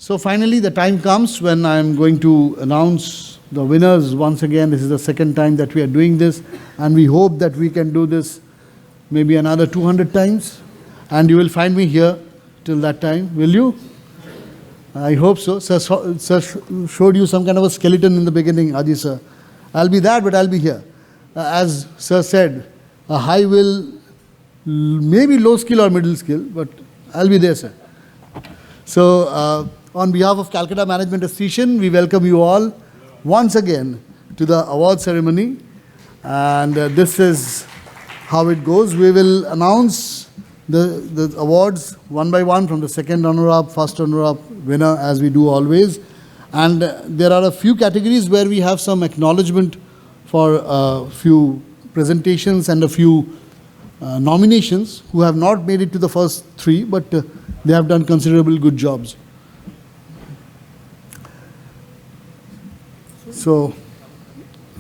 So finally, the time comes when I'm going to announce the winners once again. This is the second time that we are doing this, and we hope that we can do this maybe another 200 times. And you will find me here till that time, will you? I hope so. Sir showed you some kind of a skeleton in the beginning, Aji sir. I'll be that, but I'll be here. As sir said, a high will, maybe low skill or middle skill, but I'll be there, sir. So, on behalf of Calcutta Management Association, we welcome you all once again to the award ceremony. And this is how it goes. We will announce the awards one by one, from the second runner-up, first runner-up, winner, as we do always. And there are a few categories where we have some acknowledgement for a few presentations and a few nominations who have not made it to the first three, but they have done considerable good jobs. So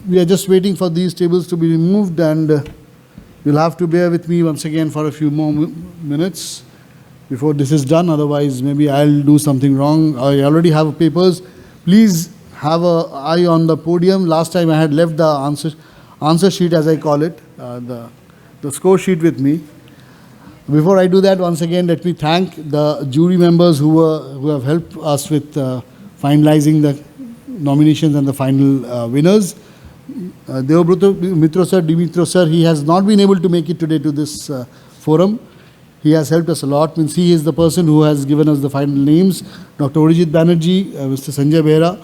we are just waiting for these tables to be removed, and you'll have to bear with me once again for a few more minutes before this is done. Otherwise, maybe I'll do something wrong. I already have papers. Please have an eye on the podium. Last time I had left the answer sheet, as I call it, the score sheet with me. Before I do that, once again, let me thank the jury members who have helped us with finalizing the nominations and the final winners. Devabruta Dimitro sir, he has not been able to make it today to this forum. He has helped us a lot. Means he is the person who has given us the final names. Dr. Arijit Banerjee, Mr. Sanjay Behra,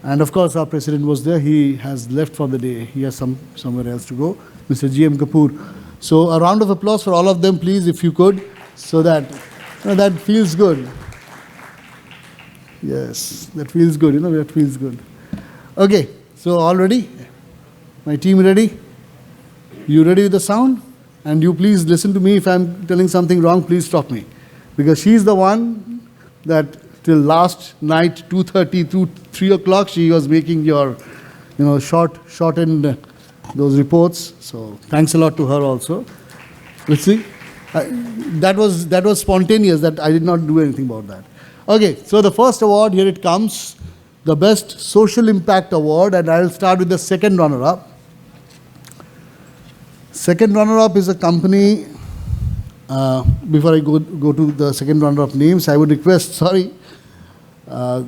and of course our president was there. He has left for the day. He has somewhere else to go. Mr. G.M. Kapoor. So a round of applause for all of them, please, if you could, so that that feels good. Yes, that feels good. That feels good. Okay, so all ready? My team ready? You ready with the sound? And you please listen to me. If I'm telling something wrong, please stop me. Because she's the one that till last night, 2:30 to 3 o'clock, she was making your, shortened those reports. So thanks a lot to her also. Let's see. That was spontaneous. That I did not do anything about that. Okay, so the first award, here it comes. The Best Social Impact Award, and I'll start with the second runner-up. Second runner-up is a company, before I go to the second runner-up names, I would request, may I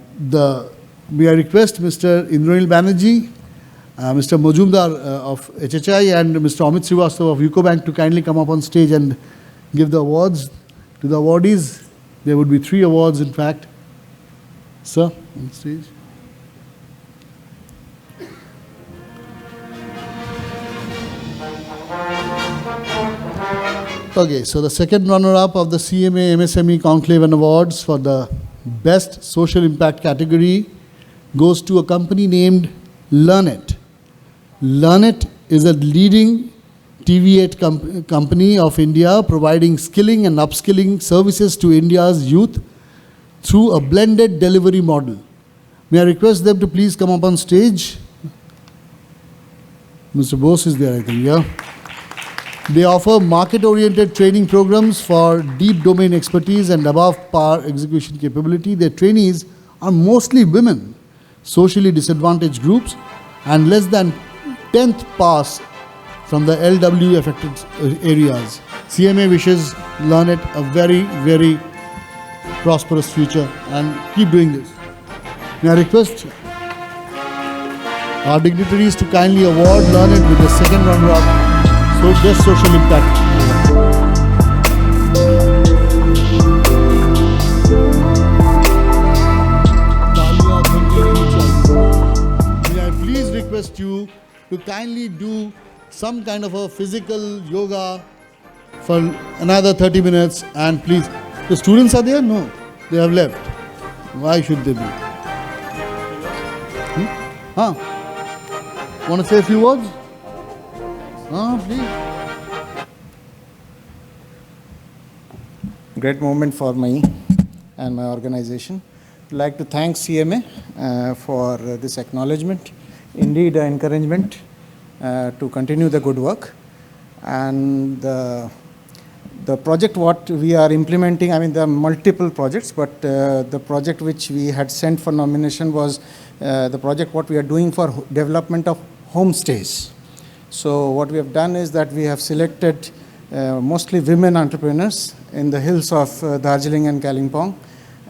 request Mr. Indranil Banerjee, Mr. Majumdar of HHI, and Mr. Amit Srivastava of UCO Bank to kindly come up on stage and give the awards to the awardees. There would be 3 awards, in fact. Sir, on stage. Okay, so the second runner-up of the CMA MSME Conclave Awards for the Best Social Impact category goes to a company named Learnet. Learnet is a leading TV8 company of India, providing skilling and upskilling services to India's youth through a blended delivery model. May I request them to please come up on stage? Mr. Bose is there, I think, yeah. They offer market-oriented training programs for deep domain expertise and above-par execution capability. Their trainees are mostly women, socially disadvantaged groups, and less than 10th pass from the LW affected areas. CMA wishes Learnet a very, very prosperous future and keep doing this. May I request our dignitaries to kindly award Learnet with the second runner-up. So Best Social Impact. May I please request you to kindly do some kind of a physical yoga for another 30 minutes, and please, the students are there? No, they have left. Why should they be? Want to say a few words? Please. Great moment for me and my organization. I'd like to thank CMA for this acknowledgement, indeed encouragement to continue the good work. And the The project what we are implementing, I mean, there are multiple projects, but the project which we had sent for nomination was the project what we are doing for development of homestays. So what we have done is that we have selected mostly women entrepreneurs in the hills of Darjeeling and Kalimpong,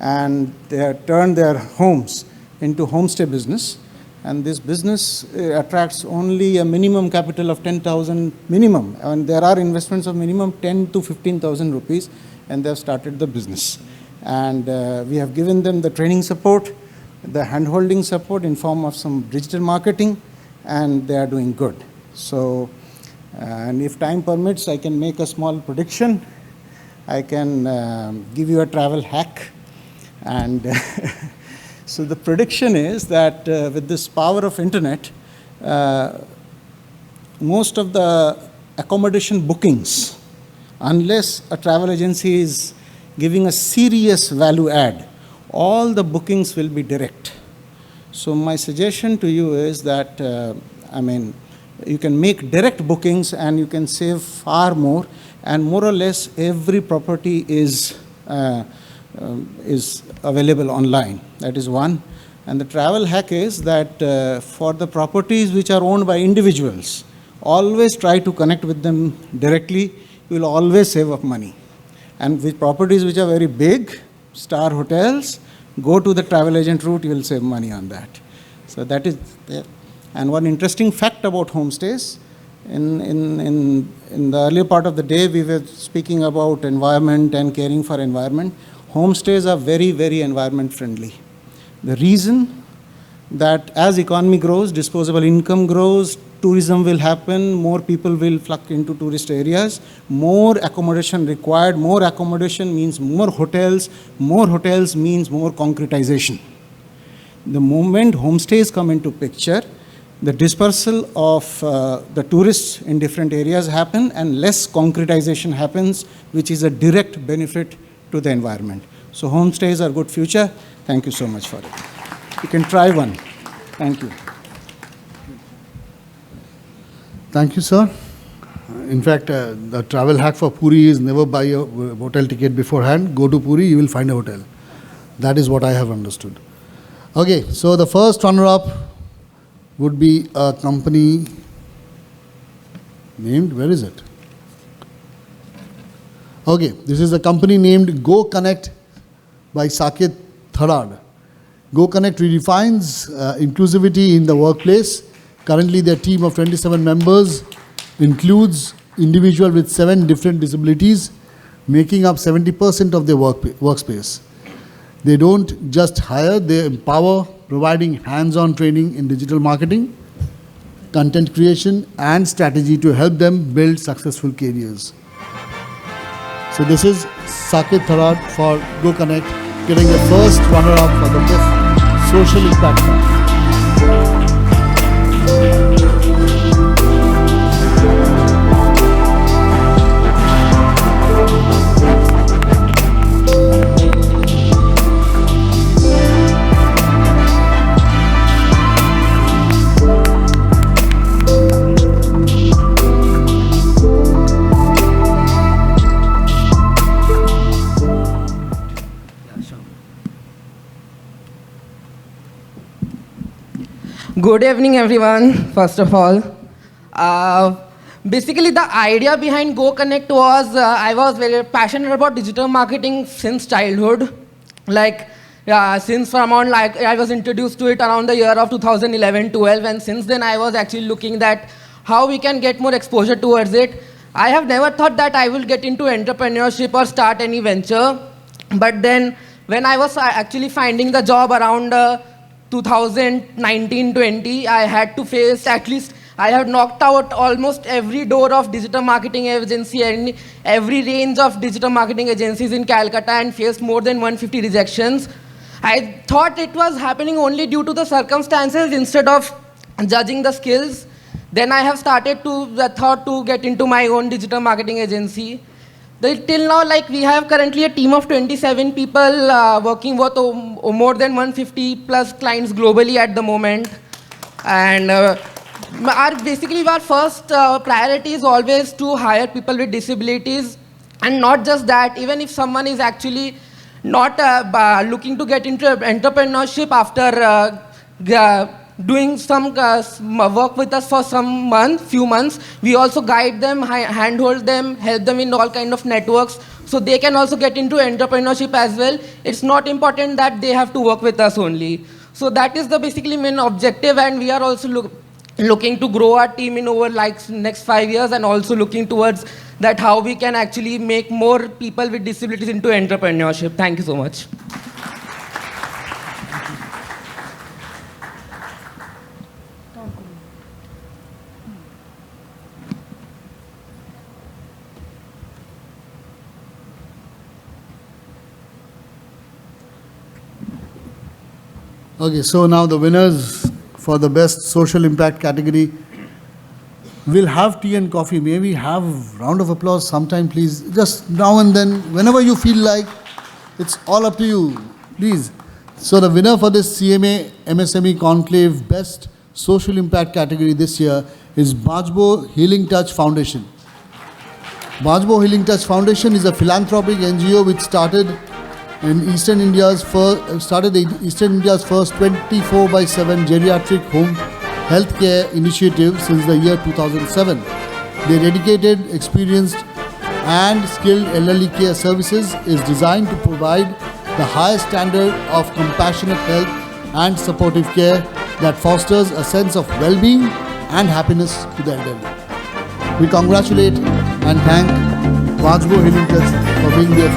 and they have turned their homes into homestay business. And this business attracts only a minimum capital of 10,000 minimum, and there are investments of minimum 10 to 15,000 rupees, and they have started the business. And we have given them the training support, the hand-holding support in form of some digital marketing, and they are doing good. So, and if time permits, I can make a small prediction. I can give you a travel hack, and so the prediction is that with this power of internet, most of the accommodation bookings, unless a travel agency is giving a serious value add, all the bookings will be direct. So my suggestion to you is that, you can make direct bookings and you can save far more, and more or less every property is available online. That is one. And the travel hack is that for the properties which are owned by individuals, always try to connect with them directly. You will always save up money. And with properties which are very big, star hotels, go to the travel agent route, you will save money on that. So that is there. And one interesting fact about homestays, in the earlier part of the day, we were speaking about environment and caring for environment. Homestays are very, very environment friendly. The reason that as economy grows, disposable income grows, tourism will happen, more people will flock into tourist areas, more accommodation required, more accommodation means more hotels means more concretization. The moment homestays come into picture, the dispersal of the tourists in different areas happen and less concretization happens, which is a direct benefit to the environment. So homestays are good future. Thank you so much for it. You can try one. Thank you. Thank you, sir. In fact, the travel hack for Puri is never buy a hotel ticket beforehand. Go to Puri, you will find a hotel. That is what I have understood. Okay, so the first runner-up would be a company named, where is it? Okay, this is a company named Go Connect by Saket Tharad. Go Connect redefines inclusivity in the workplace. Currently, their team of 27 members includes individuals with 7 different disabilities, making up 70% of their workspace. They don't just hire, they empower, providing hands-on training in digital marketing, content creation, and strategy to help them build successful careers. So this is Saket Tharad for Go Connect, getting the first runner-up for the best social impact fund. Good evening, everyone, first of all. Basically, the idea behind Go Connect was I was very passionate about digital marketing since childhood. Since around, I was introduced to it around the year of 2011-12, and since then I was actually looking at how we can get more exposure towards it. I have never thought that I will get into entrepreneurship or start any venture. But then, when I was actually finding the job around 2019-20, I had to face I have knocked out almost every door of digital marketing agency and every range of digital marketing agencies in Calcutta and faced more than 150 rejections. I thought it was happening only due to the circumstances instead of judging the skills. Then I have started to get into my own digital marketing agency. Till now, we have currently a team of 27 people working with more than 150 plus clients globally at the moment. And basically our first priority is always to hire people with disabilities. And not just that, even if someone is actually not looking to get into entrepreneurship after doing some work with us for few months, we also guide them, handhold them, help them in all kind of networks, so they can also get into entrepreneurship as well. It's not important that they have to work with us only. So that is the basically main objective, and we are also looking to grow our team in over like next 5 years, and also looking towards that how we can actually make more people with disabilities into entrepreneurship. Thank you so much. Okay, so now the winners for the best social impact category will have tea and coffee. May we have round of applause sometime, please? Just now and then, whenever you feel like. It's all up to you, please. So the winner for this CMA MSME Conclave Best Social Impact category this year is Banchbo Healing Touch Foundation. Banchbo Healing Touch Foundation is a philanthropic NGO which started Eastern India's first 24/7 geriatric home healthcare initiative since the year 2007. Their dedicated, experienced and skilled elderly care services is designed to provide the highest standard of compassionate health and supportive care that fosters a sense of well-being and happiness to the elderly. We congratulate and thank Banchbo Healing Touch for being there.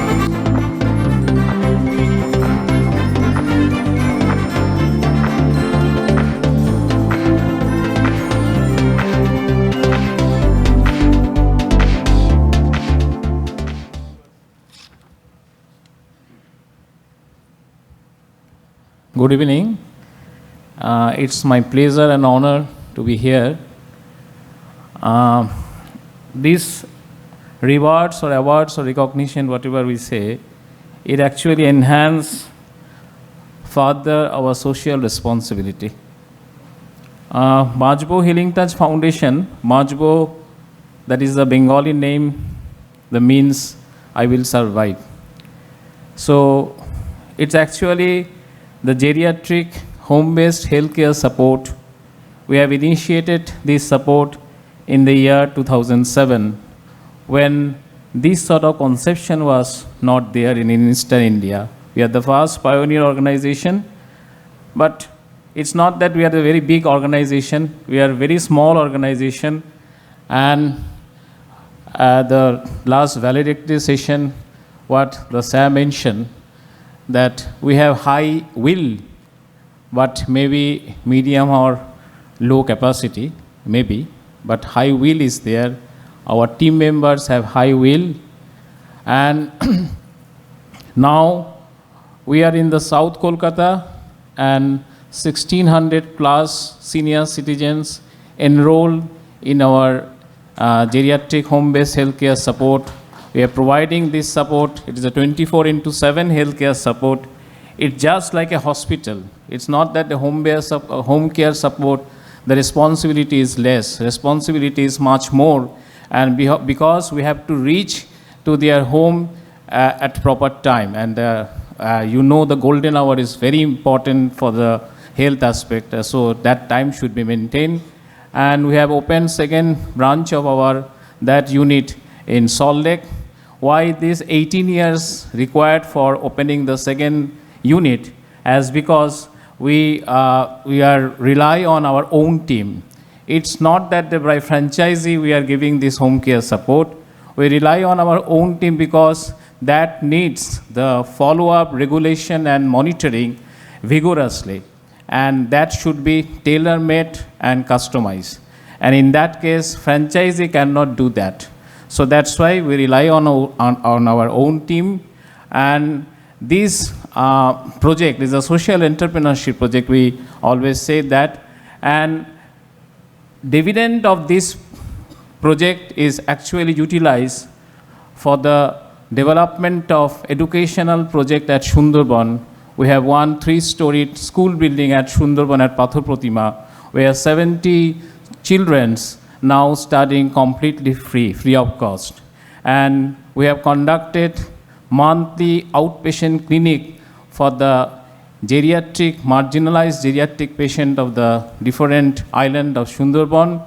Good evening. It's my pleasure and honor to be here. These rewards or awards or recognition, whatever we say, it actually enhance further our social responsibility. Banchbo Healing Touch Foundation, Banchbo, that is the Bengali name, that means I will survive. So it's actually the geriatric home-based healthcare support. We have initiated this support in the year 2007 when this sort of conception was not there in Eastern India. We are the first pioneer organization, but it's not that we are a very big organization. We are a very small organization, and the last valedictory session, what the Sam mentioned, that we have high will, but maybe medium or low capacity, maybe, but high will is there. Our team members have high will, and now we are in the South Kolkata, and 1,600 plus senior citizens enrolled in our geriatric home-based healthcare support. We are providing this support. It is a 24/7 healthcare support. It's just like a hospital. It's not that the home care support, the responsibility is less. Responsibility is much more. And because we have to reach to their home at proper time. And you know the golden hour is very important for the health aspect. So that time should be maintained. And we have opened second branch of our that unit in Salt Lake. Why this 18 years required for opening the second unit? As because we are rely on our own team. It's not that by franchisee we are giving this home care support. We rely on our own team because that needs the follow-up, regulation and monitoring vigorously. And that should be tailor-made and customized. And in that case, franchisee cannot do that. So that's why we rely on our own team. And this project is a social entrepreneurship project. We always say that. And dividend of this project is actually utilized for the development of educational project at Sundarban. We have one 3-story school building at Sundarban at Pathor Pratima, where 70 children now studying completely free of cost. And we have conducted monthly outpatient clinic for the marginalized geriatric patient of the different island of Sundarban.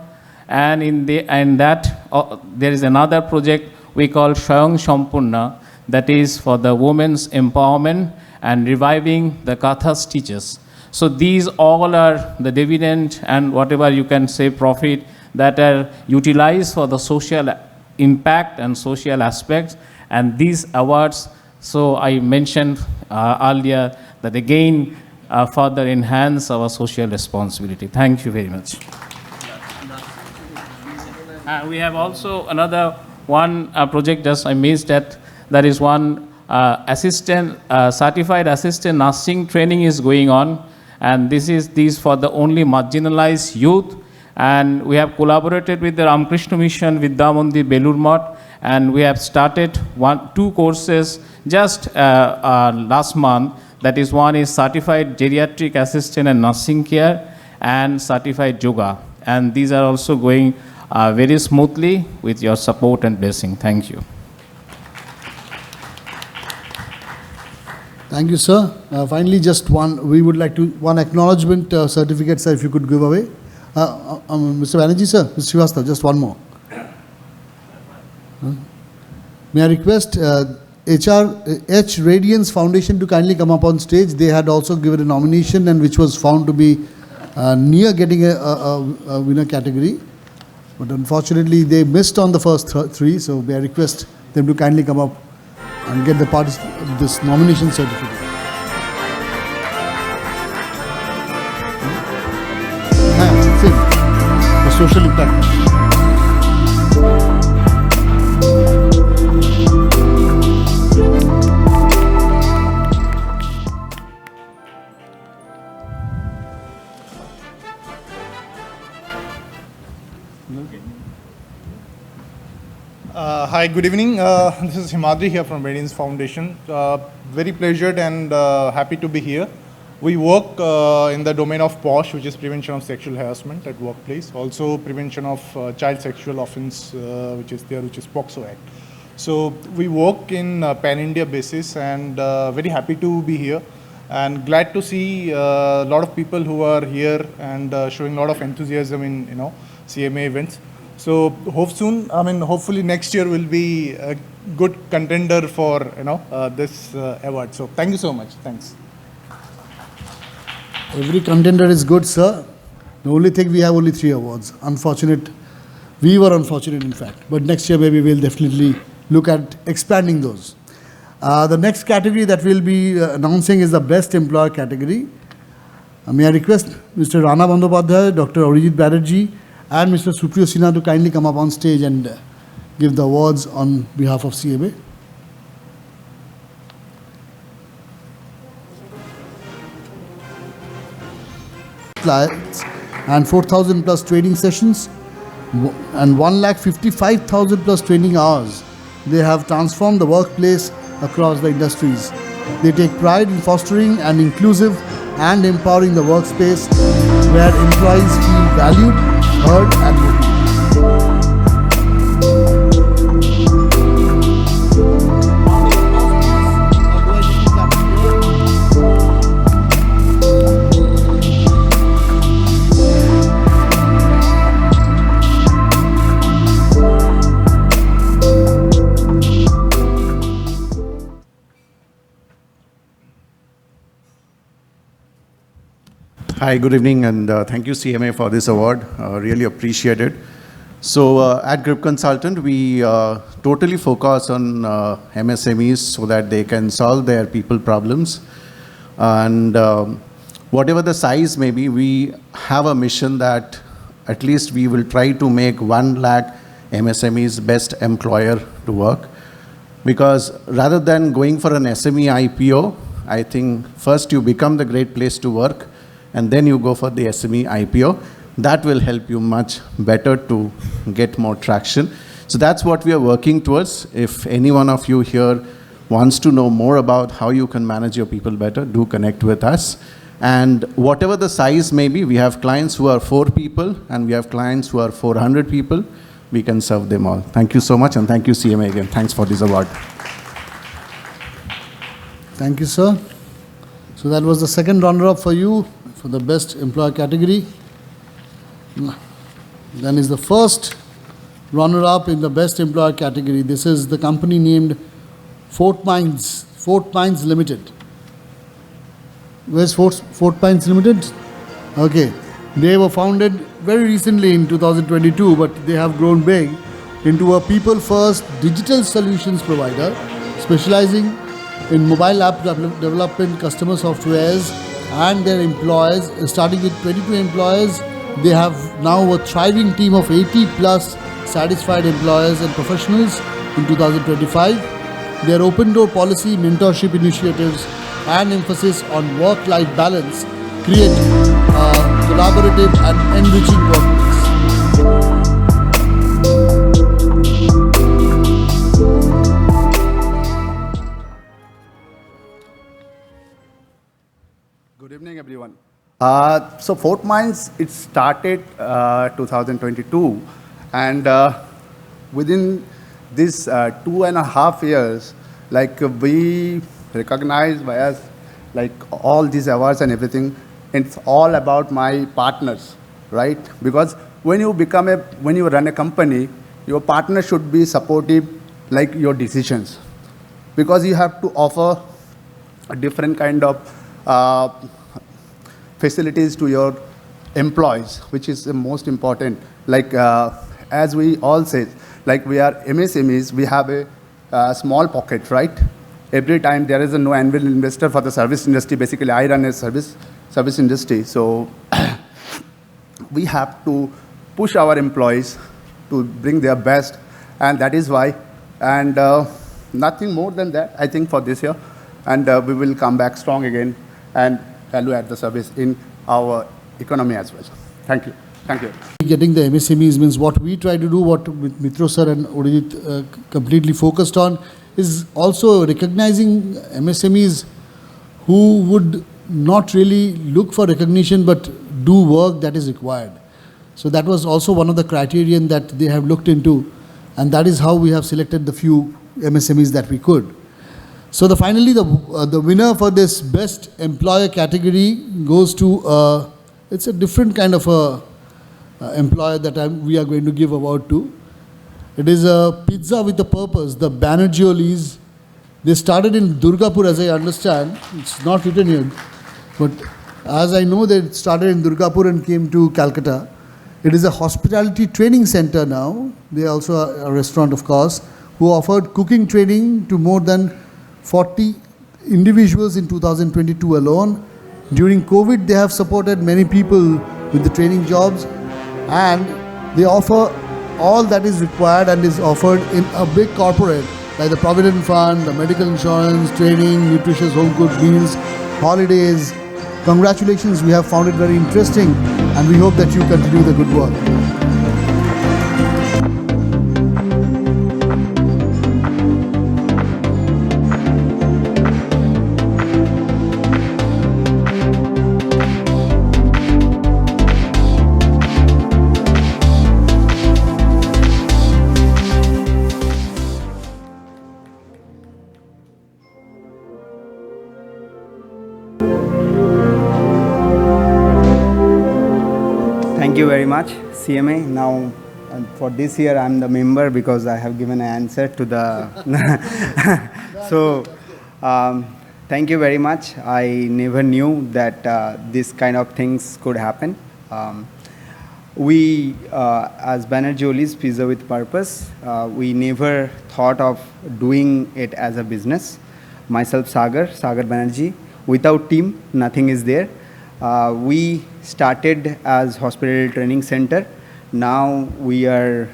And there is another project we call Swayam Sampurna, that is for the women's empowerment and reviving the Katha stitches. So these all are the dividend and whatever you can say profit that are utilized for the social impact and social aspects. And these awards, so I mentioned earlier, that again further enhance our social responsibility. Thank you very much. We have also another one project just I missed that is one certified assistant nursing training is going on, and this is for the only marginalized youth. And we have collaborated with the Ramakrishna Mission Vidya Mandir Belur Math, and we have started 2 courses just last month. That is, one is certified geriatric assistant and nursing care and certified yoga. And these are also going very smoothly with your support and blessing. Thank you. Thank you, sir. Finally, just we would like to, one acknowledgement certificate, sir, if you could give away. Mr. Banerjee, sir, Mr. Srivastava, just one more. May I request HRadiance Foundation to kindly come up on stage. They had also given a nomination and which was found to be near getting a winner category. But unfortunately, they missed on the first 3, so may I request them to kindly come up and get this nomination certificate. The social impact. Hi, good evening. This is Himadri here from HRadiance Foundation. Very pleasured and happy to be here. We work in the domain of POSH, which is prevention of sexual harassment at workplace. Also prevention of child sexual offence, which is POXO Act. So we work in pan-India basis, and very happy to be here. And glad to see a lot of people who are here and showing a lot of enthusiasm in CMA events. So hopefully next year will be a good contender for this award. So thank you so much. Thanks. Every contender is good, sir. The only thing, we have only 3 awards. Unfortunate. We were unfortunate, in fact. But next year, maybe we'll definitely look at expanding those. The next category that we'll be announcing is the Best Employer category. May I request Mr. Rana Bandyopadhyay, Dr. Arijit Banerjee, and Mr. Supriyo Sinha to kindly come up on stage and give the awards on behalf of CMA. And 4,000 plus training sessions and 1,55,000 plus training hours. They have transformed the workplace across the industries. They take pride in fostering an inclusive and empowering the workspace where employees feel valued, heard and motivated. Hi, good evening, and thank you CMA for this award. Really appreciate it. So at Grip Consultant, we totally focus on MSMEs so that they can solve their people problems. And whatever the size may be, we have a mission that at least we will try to make 1 lakh MSMEs best employer to work. Because rather than going for an SME IPO, I think first you become the great place to work, and then you go for the SME IPO. That will help you much better to get more traction. So that's what we are working towards. If any one of you here wants to know more about how you can manage your people better, do connect with us. And whatever the size may be, we have clients who are 4 people, and we have clients who are 400 people. we can serve them all. Thank you so much, and thank you, CMA, again. Thanks for this award. Thank you, sir. So that was the second runner-up for you for the best employer category. Then is the first runner-up in the best employer category. This is the company named FortMindz Limited. Where's FortMindz Limited? Okay. They were founded very recently in 2022, but they have grown big into a people-first digital solutions provider specializing in mobile app development, customer softwares, and their employees. Starting with 22 employees, they have now a thriving team of 80 plus satisfied employees and professionals in 2025. Their open door policy, mentorship initiatives, and emphasis on work-life balance create a collaborative and enriching workplace. Good evening, everyone. So FortMindz, it started 2022, and within this 2.5 years, like we recognized by us, like all these awards and everything. It's all about my partners, right? Because when you run a company, your partner should be supportive, like your decisions, because you have to offer a different kind of facilities to your employees, which is the most important. Like as we all say, like we are MSMEs, we have a small pocket, right? Every time there is no annual investor for the service industry. Basically, I run a service industry, so we have to push our employees to bring their best, and that is why. And nothing more than that, I think, for this year. And we will come back strong again and value add the service in our economy as well. Thank you. Thank you. Getting the MSMEs means what we try to do, what Mitro sir and Arijit completely focused on, is also recognizing MSMEs who would not really look for recognition but do work that is required. So that was also one of the criterion that they have looked into, and that is how we have selected the few MSMEs that we could. So finally the winner for this best employer category goes to, it's a different kind of a employer that we are going to give award to. It is a pizza with a purpose, the Bannerjeeolis. They started in Durgapur, as I understand. It's not written here, but as I know, they started in Durgapur and came to Calcutta. It is a hospitality training center now. They also are a restaurant, of course, who offered cooking training to more than 40 individuals in 2022 alone. During COVID, they have supported many people with the training jobs, and they offer all that is required and is offered in a big corporate like the Provident Fund, the medical insurance, training, nutritious home cooked meals, holidays. Congratulations, we have found it very interesting, and we hope that you continue the good work. Thank you very much, CMA. Now, for this year, I'm the member because I have given an answer to the... So, thank you very much. I never knew that this kind of things could happen. We, as Bannerjeeoli's Pizza with Purpose, we never thought of doing it as a business. Myself, Sagar Banerjee. Without team, nothing is there. We started as hospital training center. Now we are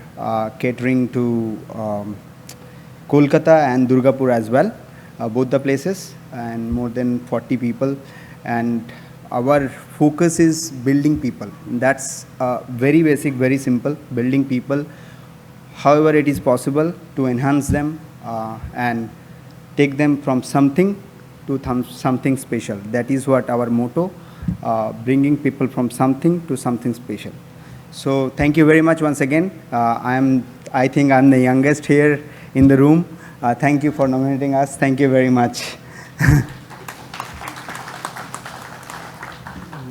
catering to Kolkata and Durgapur as well, both the places, and more than 40 people. And our focus is building people. That's very basic, very simple, building people. However it is possible to enhance them and take them from something to something special. That is what our motto, bringing people from something to something special. So thank you very much once again. I think I'm the youngest here in the room. Thank you for nominating us. Thank you very much.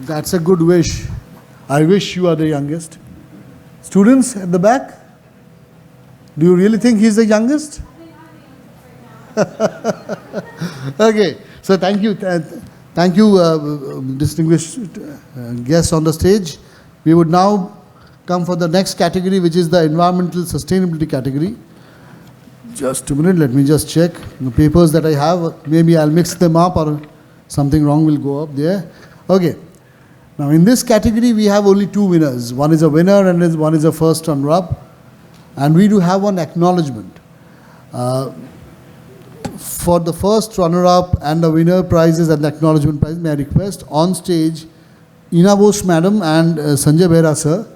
That's a good wish. I wish you are the youngest. Students at the back, do you really think he's the youngest? Okay, so thank you. Thank you, distinguished guests on the stage. We would now come for the next category, which is the environmental sustainability category. Just a minute, let me just check the papers that I have. Maybe I'll mix them up or something wrong will go up there. Okay. Now in this category, we have only two winners. One is a winner and one is a first runner-up. And we do have one acknowledgement. For the first runner-up and the winner prizes and the acknowledgement prize, may I request on stage Ina Bose madam and Sanjay Behra sir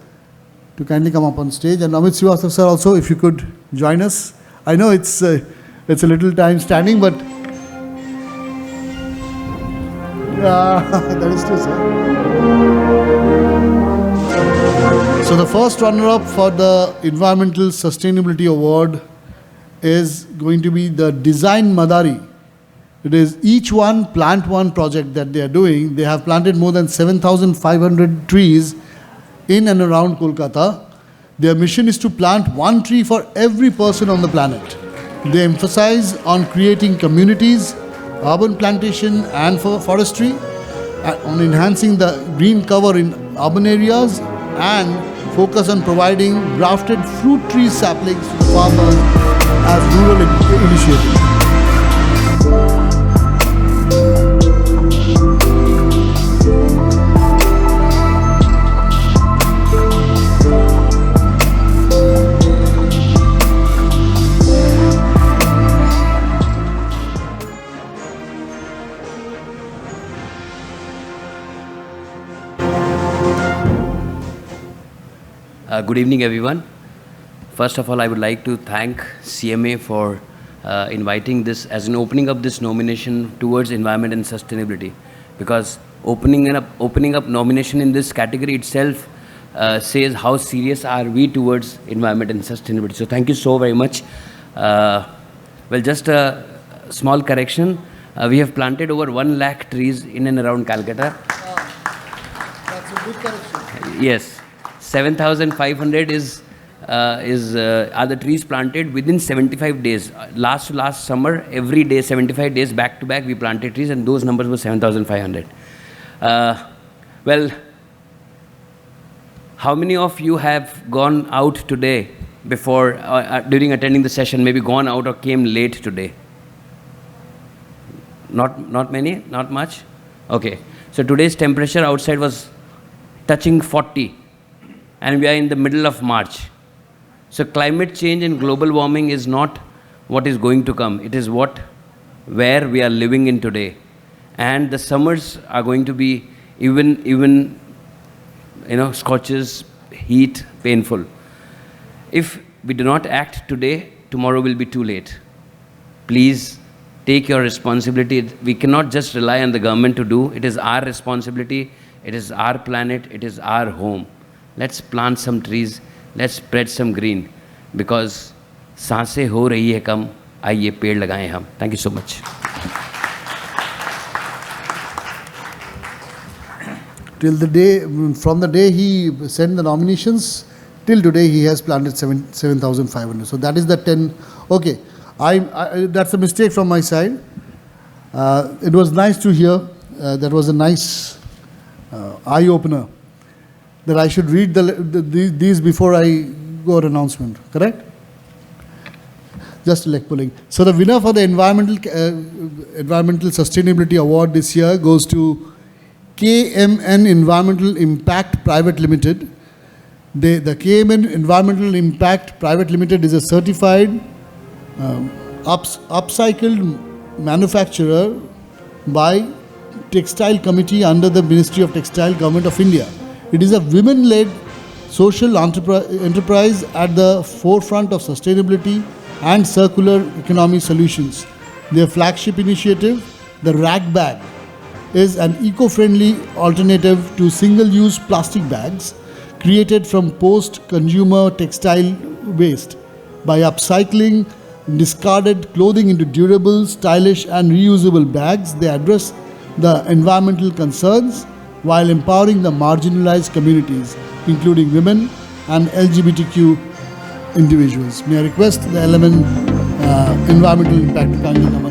to kindly come up on stage, and Amit Srivastava sir also, if you could join us. I know it's a little time standing, but that is true, sir. So the first runner-up for the Environmental Sustainability Award is going to be the Design Madari. It is each one plant one project that they are doing. They have planted more than 7,500 trees in and around Kolkata. Their mission is to plant one tree for every person on the planet. They emphasize on creating communities, urban plantation and for forestry, on enhancing the green cover in urban areas, and focus on providing grafted fruit tree saplings to the farmers as rural initiatives. Good evening, everyone. First of all, I would like to thank CMA for inviting this as an opening up this nomination towards environment and sustainability, because opening up nomination in this category itself says how serious are we towards environment and sustainability. So thank you so very much. Well, just a small correction. We have planted over 1 lakh trees in and around Calcutta. That's a good correction. Yes. 7,500 are the trees planted within 75 days. Last summer, every day, 75 days back to back, we planted trees, and those numbers were 7,500. Well, how many of you have gone out today before, during attending the session, maybe gone out or came late today? Not many? Not much? Okay. So today's temperature outside was touching 40. And we are in the middle of March. So climate change and global warming is not what is going to come. It is where we are living in today. And the summers are going to be even scorches, heat, painful. If we do not act today, tomorrow will be too late. Please take your responsibility. We cannot just rely on the government to do. It is our responsibility. It is our planet. It is our home. Let's plant some trees, let's spread some green, because सांसें हो रही है कम, आइए पेड़ लगाएं हम. Thank you so much. From the day he sent the nominations, till today he has planted 7,500. So that is the 10. Okay, that's a mistake from my side. It was nice to hear. That was a nice eye-opener. That I should read these before I go an announcement, correct? Just leg pulling. So the winner for the Environmental Sustainability Award this year goes to KMN Environmental Impact Private Limited. The KMN Environmental Impact Private Limited is a certified upcycled manufacturer by Textile Committee under the Ministry of Textile, Government of India. It is a women-led social enterprise at the forefront of sustainability and circular economy solutions. Their flagship initiative, the Rag Bag, is an eco-friendly alternative to single-use plastic bags, created from post-consumer textile waste. By upcycling discarded clothing into durable, stylish and reusable bags, they address the environmental concerns while empowering the marginalized communities, including women and LGBTQ individuals. May I request the element environmental impact to kindly come on.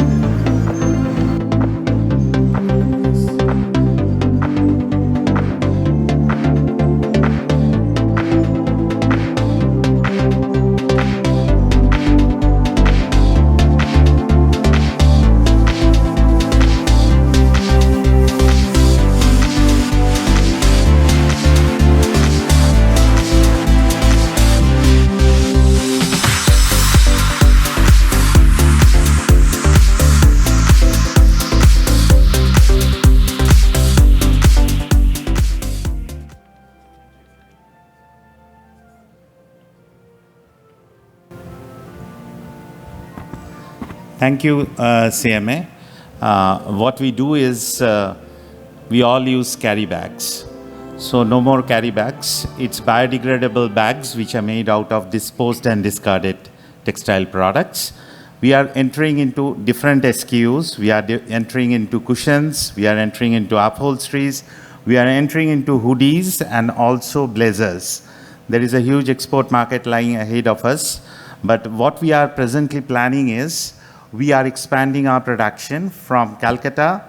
Thank you, CMA. What we do is we all use carry bags. So no more carry bags. It's biodegradable bags which are made out of disposed and discarded textile products. We are entering into different SKUs. We are entering into cushions. We are entering into upholsteries. We are entering into hoodies and also blazers. There is a huge export market lying ahead of us. But what we are presently planning is we are expanding our production from Calcutta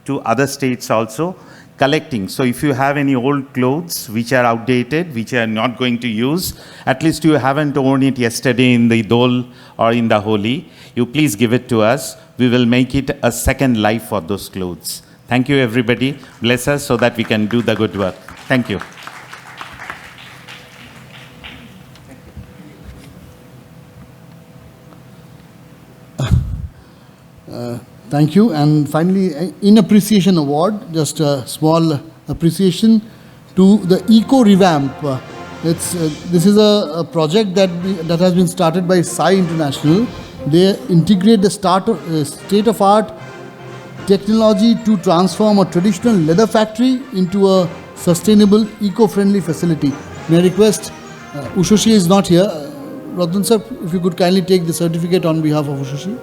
to other states also, collecting. So if you have any old clothes which are outdated, which you are not going to use, at least you haven't worn it yesterday in the Dol or in the Holi, you please give it to us. We will make it a second life for those clothes. Thank you, everybody. Bless us so that we can do the good work. Thank you. Thank you. And finally, in appreciation award, just a small appreciation to the Eco Revamp. This is a project that has been started by Sai International. They integrate the state-of-art technology to transform a traditional leather factory into a sustainable, eco-friendly facility. May I request, Ushoshi is not here. Radhan sir, if you could kindly take the certificate on behalf of Ushoshi.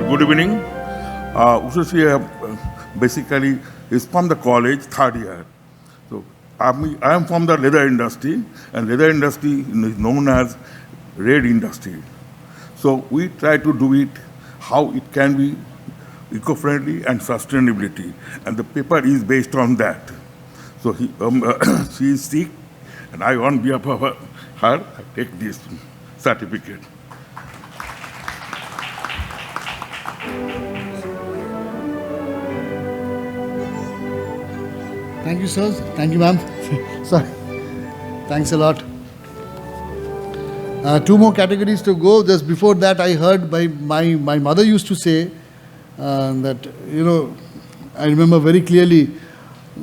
Good evening. Ushoshi basically is from the college, third year. So I am from the leather industry, and leather industry is known as red industry. So we try to do it how it can be eco-friendly and sustainability, and the paper is based on that. So she is sick, and I, on behalf of her, I take this certificate. Thank you, sir. Thank you, ma'am. Sorry. Thanks a lot. Two more categories to go. Just before that, I heard my mother used to say that, I remember very clearly,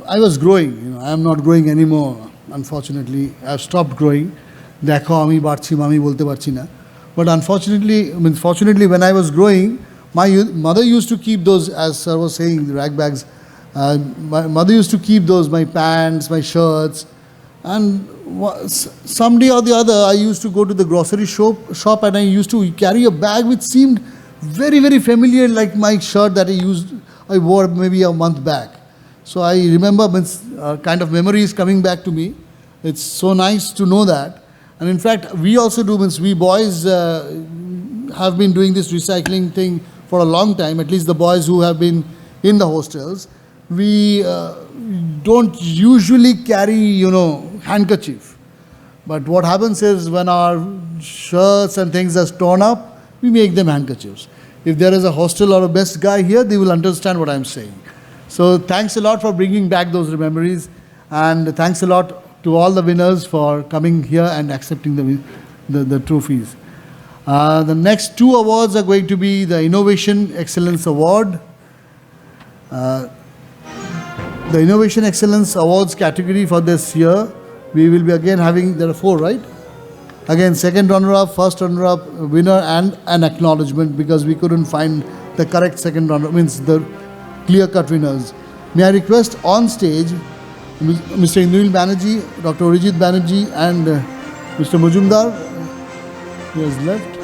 I was growing. I am not growing anymore, unfortunately. I have stopped growing. Dekho, ami barchi, mami bolte parchi na. But unfortunately, fortunately, when I was growing, my mother used to keep those, as sir was saying, the rag bags. My mother used to keep those, my pants, my shirts, and someday or the other I used to go to the grocery shop and I used to carry a bag which seemed very, very familiar, like my shirt that I wore maybe a month back. So I remember kind of memories coming back to me. It's so nice to know that. And in fact, we also do, we boys have been doing this recycling thing for a long time, at least the boys who have been in the hostels. We don't usually carry, handkerchief. But what happens is when our shirts and things are torn up, we make them handkerchiefs. If there is a hostel or a best guy here, they will understand what I'm saying. So thanks a lot for bringing back those memories, and thanks a lot to all the winners for coming here and accepting the trophies. The next two awards are going to be the Innovation Excellence Award. The Innovation Excellence Awards category for this year, we will be again having, there are 4, right? Again, second runner-up, first runner-up, winner, and an acknowledgement, because we couldn't find the correct second runner, means the clear-cut winners. May I request on stage Mr. Indranil Banerjee, Dr. Arijit Banerjee, and Mr. Mujumdar, who has left.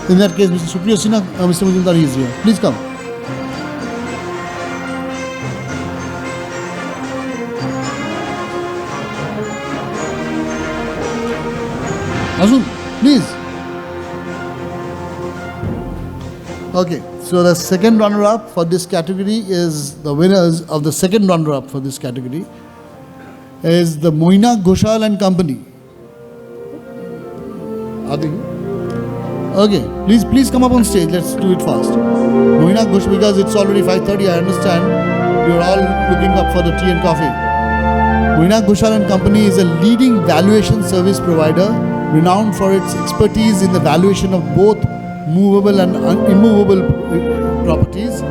In that case, Mr. Supriya Sinha, Mr. Mujumdar, he is here. Please come. Azul, please. Okay, so the second runner-up for this category is the winners of the second runner-up for this category is the Mainak, Ghosal and Company. Are they here? Okay, please come up on stage. Let's do it fast. Mainak, Ghosal, because it's already 5:30. I understand you're all looking up for the tea and coffee. Mainak, Ghosal and Company is a leading valuation service provider renowned for its expertise in the valuation of both movable and immovable properties.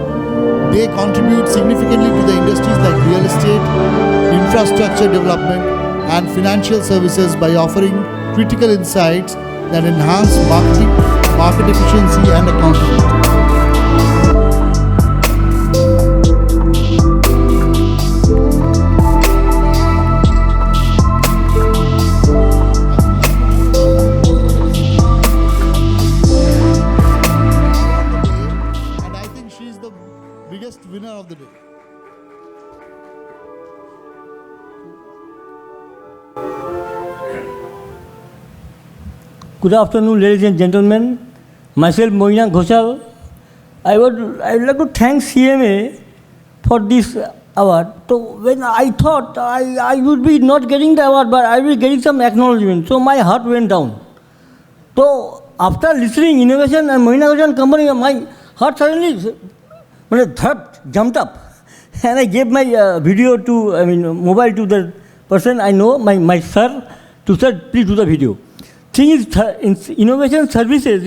They contribute significantly to the industries like real estate, infrastructure development, and financial services by offering critical insights that enhance market efficiency and accountability. Winner of the day. Good afternoon, ladies and gentlemen. Myself, Mainak Ghosal. I would like to thank CMA for this award. So when I thought I would be not getting the award, but I will be getting some acknowledgement. So my heart went down. So after listening Innovation and Mainak Ghosal Company, my heart suddenly jumped up, and I gave my mobile to the person I know, my sir, to sir, please do the video. Thing is, in innovation services,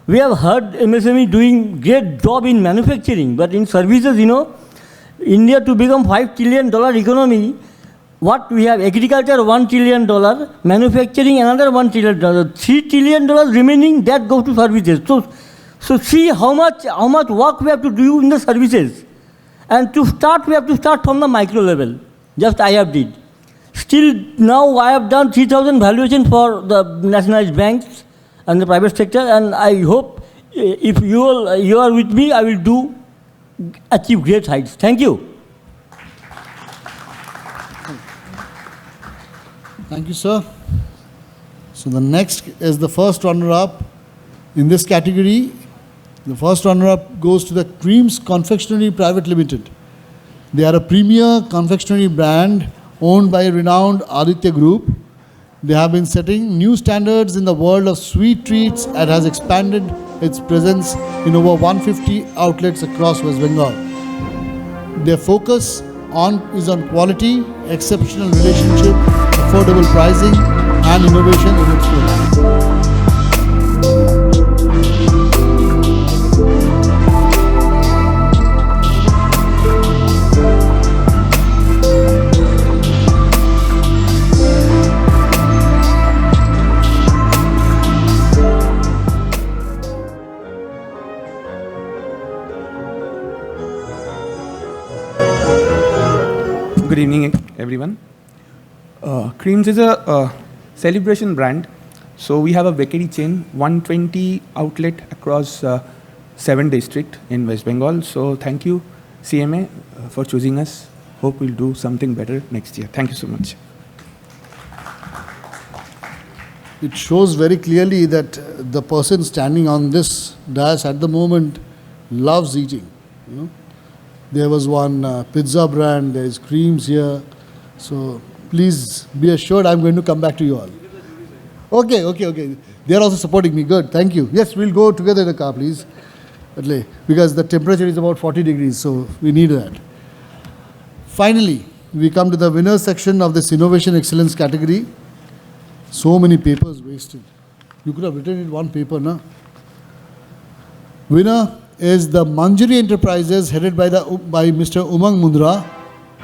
we have heard MSME doing great job in manufacturing, but in services, India to become $5 trillion economy, what we have, agriculture $1 trillion, manufacturing another $1 trillion, $3 trillion remaining, that goes to services. So see how much work we have to do in the services. And to start, we have to start from the micro level. Just I have did. Still now I have done 3,000 valuation for the nationalized banks and the private sector, and I hope if you are with me, I will achieve great heights. Thank you. Thank you, sir. So the next is the first runner-up in this category. The first runner-up goes to the Kreamz Confectionary Private Limited. They are a premier confectionery brand owned by a renowned Aditya Group. They have been setting new standards in the world of sweet treats and has expanded its presence in over 150 outlets across West Bengal. Their focus is on quality, exceptional relationship, affordable pricing, and innovation in its products. Good evening, everyone. Kreamz is a celebration brand. So we have a bakery chain, 120 outlet across 7 districts in West Bengal. So thank you, CMA, for choosing us. Hope we'll do something better next year. Thank you so much. It shows very clearly that the person standing on this dais at the moment loves eating. There was one pizza brand, there is Kreamz here. So please be assured I'm going to come back to you all. Okay. They are also supporting me. Good, thank you. Yes, we'll go together in the car, please. at least, because the temperature is about 40 degrees, so we need that. Finally, we come to the winners section of this Innovation Excellence category. So many papers wasted. You could have written it one paper, no? Winner is the Manjari Enterprises, headed by Mr. Umang Mundra.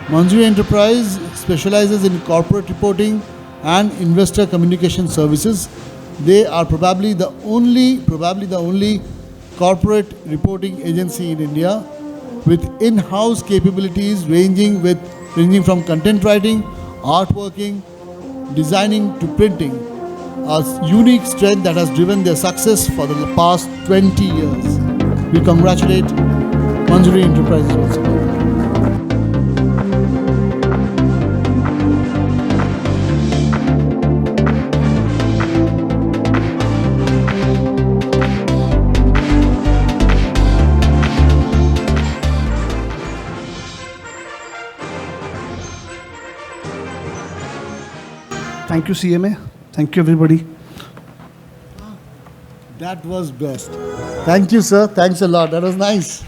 Manjari Enterprise specializes in corporate reporting and investor communication services. They are probably the only corporate reporting agency in India with in-house capabilities ranging from content writing, artworking, designing to printing, a unique strength that has driven their success for the past 20 years. We congratulate Manjari Enterprises also. Thank you, CMA. Thank you, everybody. That was best. Thank you, sir. Thanks a lot. That was nice.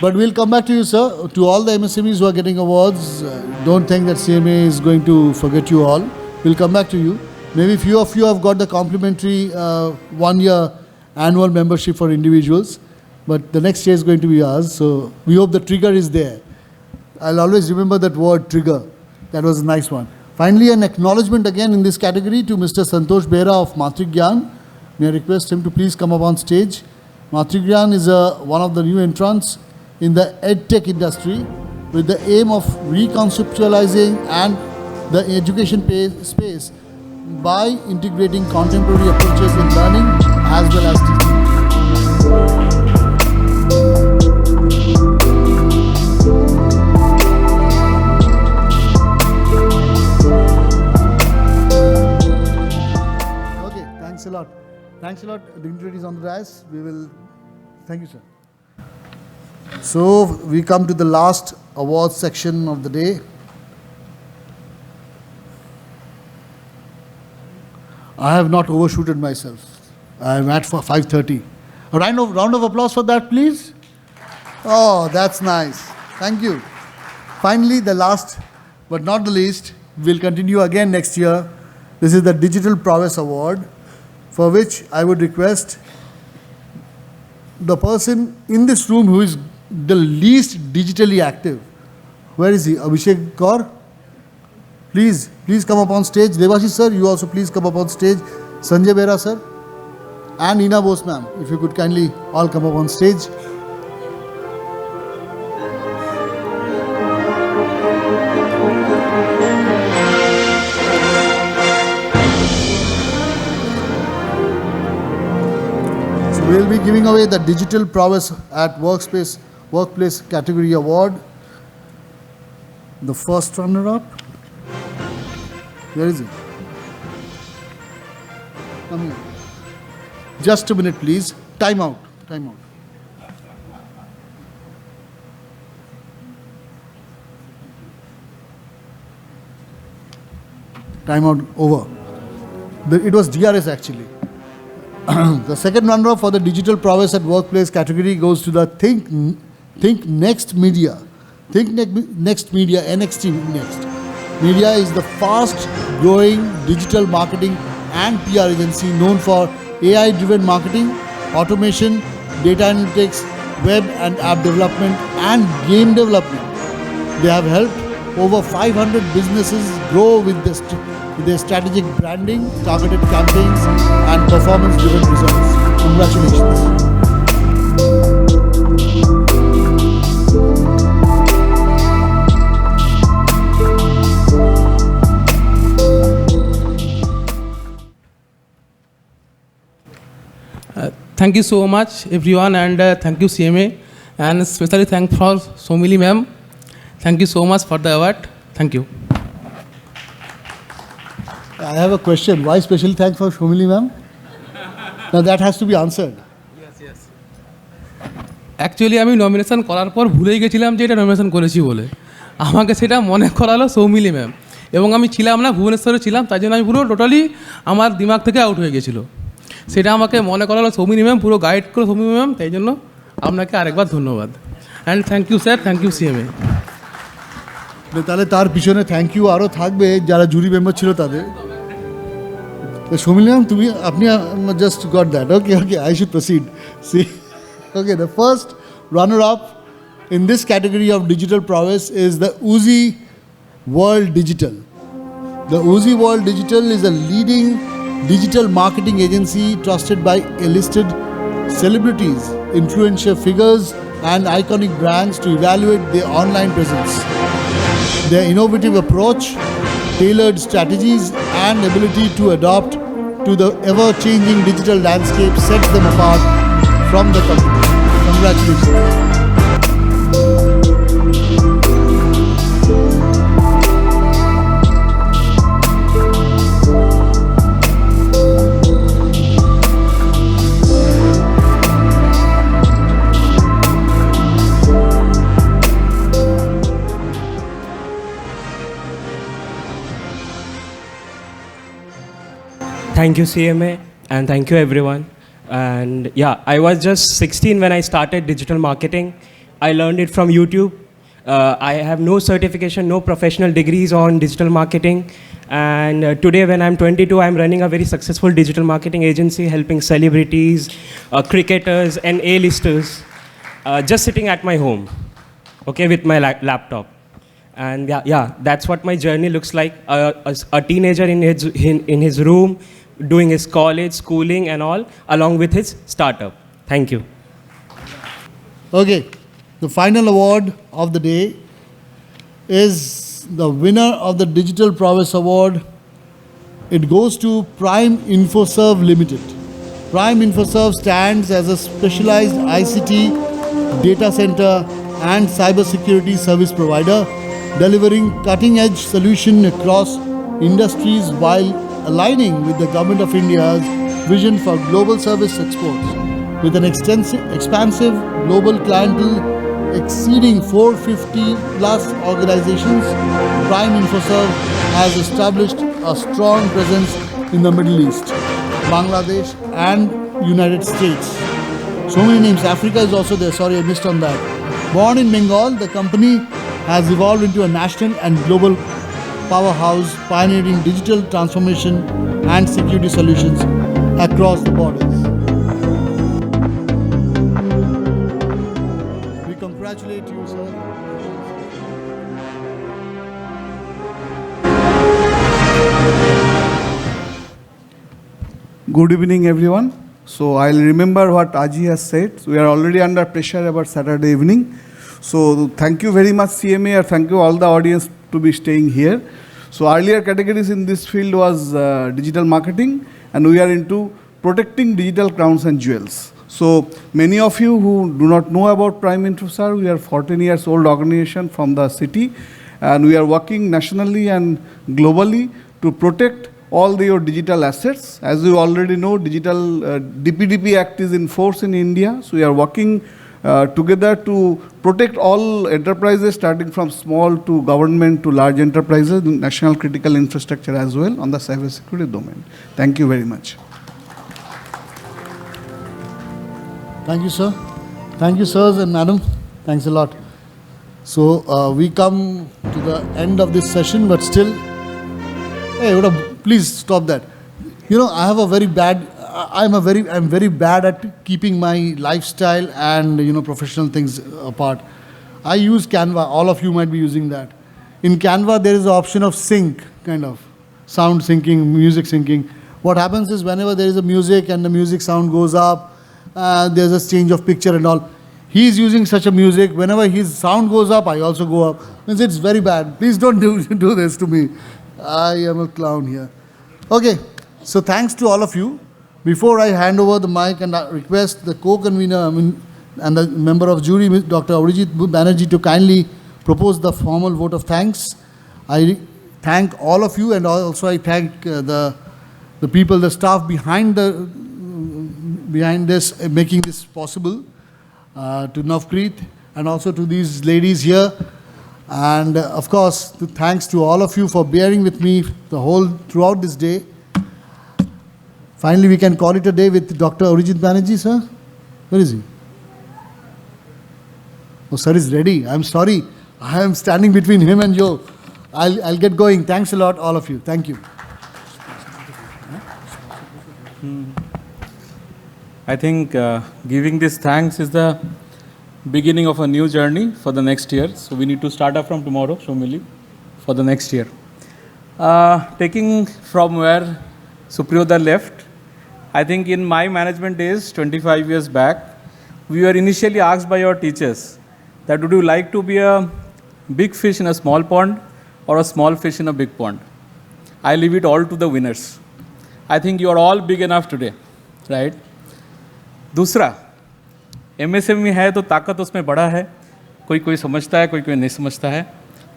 But we'll come back to you, sir. To all the MSMEs who are getting awards, don't think that CMA is going to forget you all. We'll come back to you. Maybe few of you have got the complimentary 1-year annual membership for individuals. But the next year is going to be ours. So we hope the trigger is there. I'll always remember that word, trigger. That was a nice one. Finally, an acknowledgement again in this category to Mr. Santosh Behra of Matrigyan. May I request him to please come up on stage. Matrigyan is one of the new entrants in the EdTech industry with the aim of reconceptualizing and the education space by integrating contemporary approaches in learning as well as teaching. Thanks a lot. Thanks a lot. Dignitaries on the dais. We will. Thank you, sir. So we come to the last awards section of the day. I have not overshooted myself. I am at for 5:30. A round of applause for that, please. Oh, that's nice. Thank you. Finally, the last but not the least, we'll continue again next year. This is the Digital Prowess Award, for which I would request the person in this room who is the least digitally active. Where is he? Abhishek Kaur? Please come up on stage. Devashish sir, you also please come up on stage. Sanjay Behra sir and Ina Bose ma'am, if you could kindly all come up on stage. We'll be giving away the Digital Prowess at Workplace category award. The first runner-up. Where is it? Come here. Just a minute, please. Time out. Time out. Time out over. It was DRS actually. The second runner-up for the Digital Prowess at Workplace category goes to the Think Next Media. Next Media, NXT Next. Media is the fast-growing digital marketing and PR agency known for AI-driven marketing, automation, data analytics, web and app development, and game development. They have helped over 500 businesses grow with their strategic branding, targeted campaigns, and performance-driven results. Congratulations. Thank you so much, everyone, and thank you, CMA, and especially thank for Somili ma'am. Thank you so much for the award. Thank you. I have a question. Why special thanks for Somili ma'am? Now that has to be answered. Yes. Actually, আমি nomination করার পর ভুলেই গেছিলাম যে এটা nomination করেছি বলে। আমাকে সেটা মনে করালো সৌমিলি ম্যাম, এবং আমি ছিলাম না, ভুবনেশ্বরে ছিলাম, তাই জন্য আমি পুরো টোটালি আমার দিমাগ থেকে আউট হয়ে গেছিলো। সেটা আমাকে মনে করালো সৌমিলি ম্যাম, পুরো গাইড করে সৌমিলি ম্যাম, তাই জন্য আপনাকে আরেকবার ধন্যবাদ and thank you sir, thank you CMA. তাহলে তার পিছনে থ্যাংক ইউ আরও থাকবে যারা জুরি মেম্বার ছিল তাদের। Shomil, তুমি আপনি just got that. Okay, I should proceed. See, okay, the first runner-up in this category of digital prowess is the Uzi World Digital. The Uzi World Digital is a leading digital marketing agency trusted by A-listed celebrities, influential figures, and iconic brands to evaluate their online presence. Their innovative approach, tailored strategies, and ability to adapt to the ever-changing digital landscape sets them apart from the competition. Congratulations. Thank you, CMA, and thank you, everyone. And yeah, I was just 16 when I started digital marketing. I learned it from YouTube. I have no certification, no professional degrees on digital marketing. And today, when I'm 22, I'm running a very successful digital marketing agency helping celebrities, cricketers, and A-listers just sitting at my home, okay, with my laptop. And yeah, that's what my journey looks like. A teenager in his room, doing his college, schooling and all, along with his startup. Thank you. Okay, the final award of the day is the winner of the Digital Prowess Award. It goes to Prime Infoserv Limited. Prime Infoserv stands as a specialized ICT, data center and cybersecurity service provider, delivering cutting-edge solutions across industries while aligning with the Government of India's vision for global service exports. With an expansive global clientele exceeding 450 plus organizations, Prime Infoserv has established a strong presence in the Middle East, Bangladesh and United States. So many names. Africa is also there. Sorry, I missed on that. Born in Bengal, the company has evolved into a national and global powerhouse, pioneering digital transformation and security solutions across the borders. We congratulate you, sir. Good evening, everyone. So I'll remember what Aji has said. We are already under pressure about Saturday evening. So thank you very much, CMA, and thank you all the audience to be staying here. So earlier categories in this field was digital marketing, and we are into protecting digital crowns and jewels. So many of you who do not know about Prime Infoserv, we are 14 years old organization from the city, and we are working nationally and globally to protect all your digital assets. As you already know, digital DPDP Act is in force in India, so we are working together to protect all enterprises, starting from small to government to large enterprises, national critical infrastructure as well on the cybersecurity domain. Thank you very much. Thank you, sir. Thank you, sirs and madam. Thanks a lot. So we come to the end of this session, but still, hey, please stop that. You know, I have a very bad. I'm very bad at keeping my lifestyle and professional things apart. I use Canva. All of you might be using that. In Canva, there is the option of sync, kind of sound syncing, music syncing. What happens is whenever there is a music and the music sound goes up, there's a change of picture and all. He's using such a music. Whenever his sound goes up, I also go up. Means it's very bad. Please don't do this to me. I am a clown here. Okay. So thanks to all of you. Before I hand over the mic and I request the co-convenor and the member of jury, Dr. Arijit Banerjee, to kindly propose the formal vote of thanks. I thank all of you, and also I thank the people, the staff behind this, making this possible, to Navpreet and also to these ladies here. And of course, thanks to all of you for bearing with me throughout this day. Finally, we can call it a day with Dr. Arijit Banerjee, sir. Where is he? Oh, sir is ready. I'm sorry. I am standing between him and you. I'll get going. Thanks a lot, all of you. Thank you. I think giving this thanks is the beginning of a new journey for the next year. So we need to start up from tomorrow, Shomili, for the next year. Taking from where Supriyoda left, I think in my management days, 25 years back, we were initially asked by our teachers that would you like to be a big fish in a small pond or a small fish in a big pond? I leave it all to the winners. I think you are all big enough today, right? दूसरा, MSME है तो ताकत उसमें बड़ा है, कोई कोई समझता है, कोई कोई नहीं समझता है,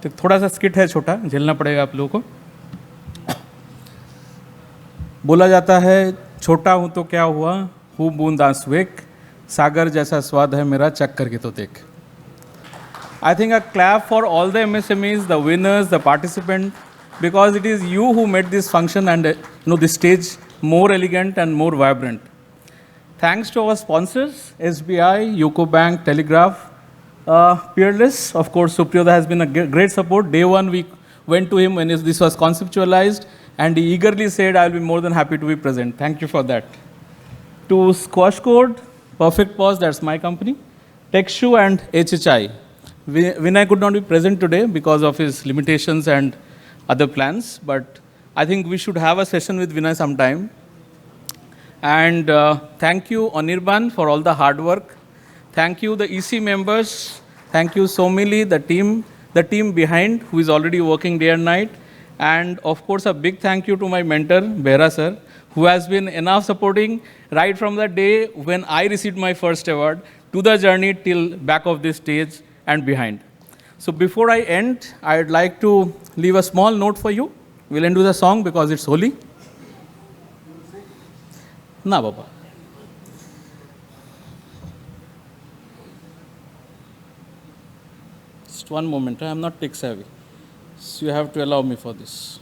तो थोड़ा सा स्किट है छोटा, झेलना पड़ेगा आप लोगों को। बोला जाता है छोटा हूँ तो क्या हुआ, हूँ बूंद आंसुएक, सागर जैसा स्वाद है मेरा चख करके तो देख। I think a clap for all the MSMEs, the winners, the participants, because it is you who made this function and this stage more elegant and more vibrant. Thanks to our sponsors, SBI, UCO Bank, Telegraph, Peerless. Of course, Supriyoda has been a great support. Day one, we went to him when this was conceptualized, and he eagerly said, I'll be more than happy to be present. Thank you for that. To Squash Code, Perfect Pause, that's my company, TechShoe and HHI. Vinay could not be present today because of his limitations and other plans, but I think we should have a session with Vinay sometime. And thank you, Anirban, for all the hard work. Thank you, the EC members. Thank you, Somili, the team behind, who is already working day and night. And of course, a big thank you to my mentor, Behra sir, who has been enough supporting right from the day when I received my first award to the journey till back of this stage and behind. So before I end, I'd like to leave a small note for you. We'll end with a song because it's holy. Na, Baba. Just one moment. I'm not tech savvy, so you have to allow me for this.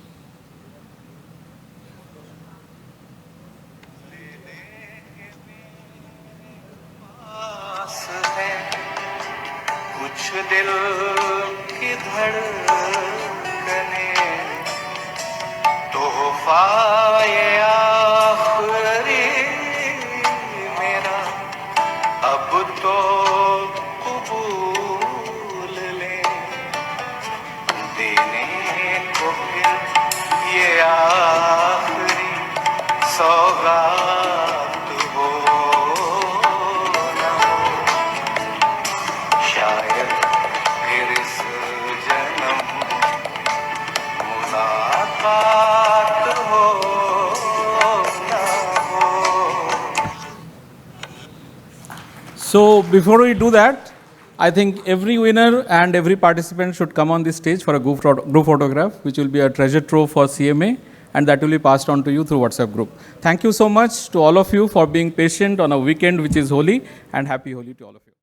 दिल की धड़कने तोहफा ये आखिरी मेरा अब तो कबूल ले देने को फिर ये आखिरी सौगात हो न हो शायद So before we do that, I think every winner and every participant should come on this stage for a group photograph, which will be a treasure trove for CMA, and that will be passed on to you through WhatsApp group. Thank you so much to all of you for being patient on a weekend which is holy, and happy Holi to all of you.